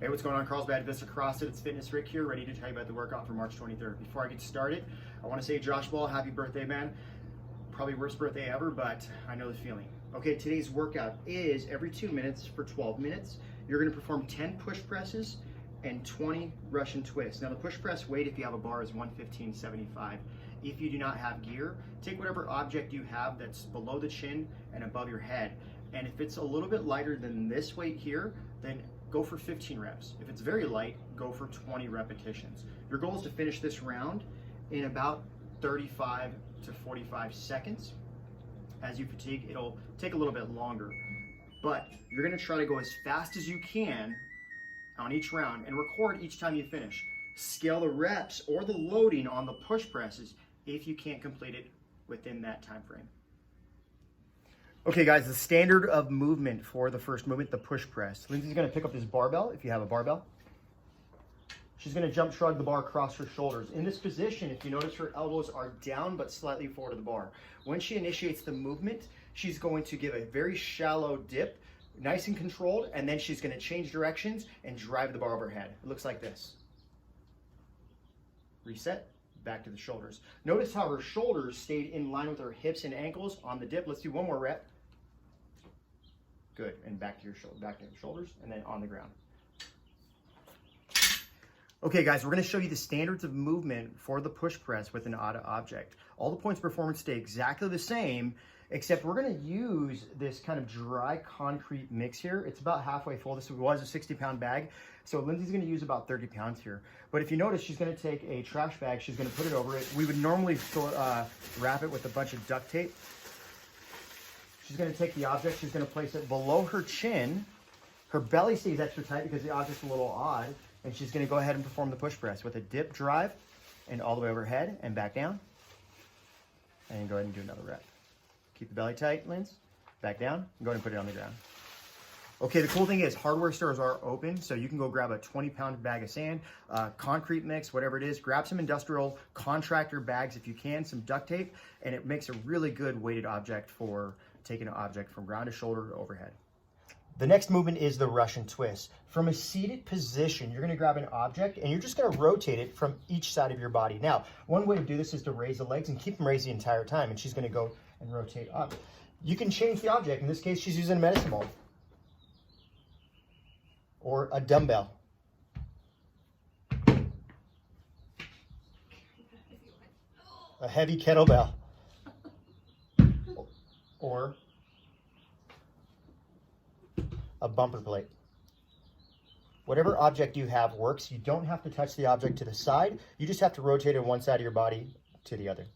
Hey, what's going on, Carlsbad Vista CrossFit? It's Fitness Rick here, ready to tell you about the workout for March 23rd. Before I get started, I want to say, Josh Ball, happy birthday, man. Probably worst birthday ever, but I know the feeling. Okay, today's workout is every 2 minutes for 12 minutes. You're going to perform 10 push presses and 20 Russian twists. Now, the push press weight, if you have a bar, is 115.75. If you do not have gear, take whatever object you have that's below the chin and above your head. And if it's a little bit lighter than this weight here, then go for 15 reps. If it's very light, go for 20 repetitions. Your goal is to finish this round in about 35 to 45 seconds. As you fatigue, it'll take a little bit longer, but you're gonna try to go as fast as you can on each round and record each time you finish. Scale the reps or the loading on the push presses if you can't complete it within that time frame. Okay guys, the standard of movement for the first movement, the push press. Lindsay's gonna pick up this barbell, if you have a barbell. She's gonna jump shrug the bar across her shoulders. In this position, if you notice, her elbows are down but slightly forward of the bar. When she initiates the movement, she's going to give a very shallow dip, nice and controlled, and then she's gonna change directions and drive the bar overhead. It looks like this. Reset. Back to the shoulders. Notice how her shoulders stayed in line with her hips and ankles on the dip. Let's do one more rep. Good, and back to your shoulders, and then on the ground. Okay guys, we're gonna show you the standards of movement for the push press with an AMARAP object. All the points of performance stay exactly the same, except we're gonna use this kind of dry concrete mix here. It's about halfway full. This was a 60-pound bag, so Lindsay's gonna use about 30 pounds here. But if you notice, she's gonna take a trash bag, she's gonna put it over it. We would normally wrap it with a bunch of duct tape. She's gonna take the object, she's gonna place it below her chin. Her belly stays extra tight because the object's a little odd, and she's gonna go ahead and perform the push press with a dip drive and all the way overhead and back down. And go ahead and do another rep. Keep the belly tight, Linz. Back down, and go ahead and put it on the ground. Okay, the cool thing is hardware stores are open, so you can go grab a 20-pound bag of sand, concrete mix, whatever it is. Grab some industrial contractor bags if you can, some duct tape, and it makes a really good weighted object for taking an object from ground to shoulder to overhead. The next movement is the Russian twist. From a seated position, you're gonna grab an object and you're just gonna rotate it from each side of your body. Now, one way to do this is to raise the legs and keep them raised the entire time, and she's gonna go and rotate up. You can change the object. In this case, she's using a medicine ball or a dumbbell. A heavy kettlebell. Or a bumper plate. Whatever object you have works. You don't have to touch the object to the side. You just have to rotate it one side of your body to the other.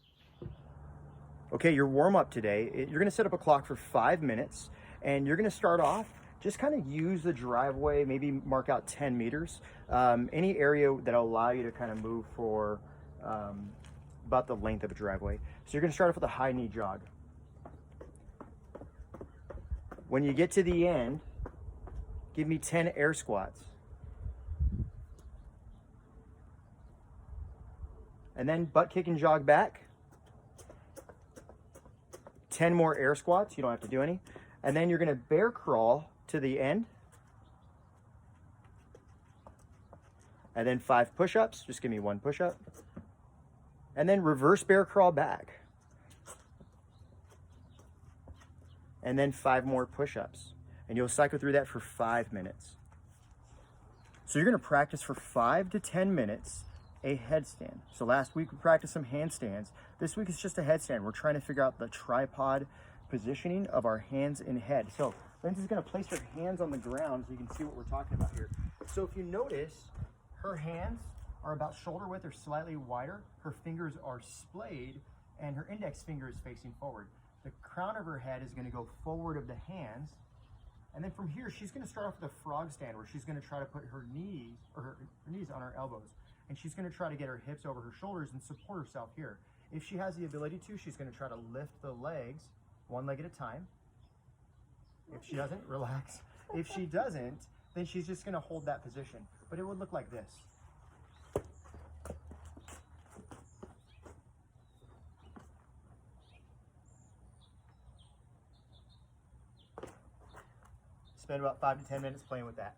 Okay, your warm-up today, you're gonna set up a clock for 5 minutes, and you're gonna start off, just kind of use the driveway, maybe mark out 10 meters, any area that'll allow you to kind of move for about the length of a driveway. So you're gonna start off with a high knee jog. When you get to the end, give me 10 air squats. And then butt kick and jog back. 10 more air squats, you don't have to do any. And then you're gonna bear crawl to the end. And then 5 push-ups, just give me 1 push-up. And then reverse bear crawl back. And then 5 more push-ups. And you'll cycle through that for 5 minutes. So you're gonna practice for 5 to 10 minutes a headstand. So last week we practiced some handstands. This week it's just a headstand. We're trying to figure out the tripod positioning of our hands and head. So Lindsay's gonna place her hands on the ground so you can see what we're talking about here. So if you notice, her hands are about shoulder width or slightly wider. Her fingers are splayed and her index finger is facing forward. The crown of her head is gonna go forward of the hands. And then from here, she's gonna start off with a frog stand where she's gonna try to put her knees on her elbows. And she's gonna try to get her hips over her shoulders and support herself here. If she has the ability to, she's gonna try to lift the legs one leg at a time. If she doesn't, relax. If she doesn't, then she's just gonna hold that position. But it would look like this. Spend about 5 to 10 minutes playing with that.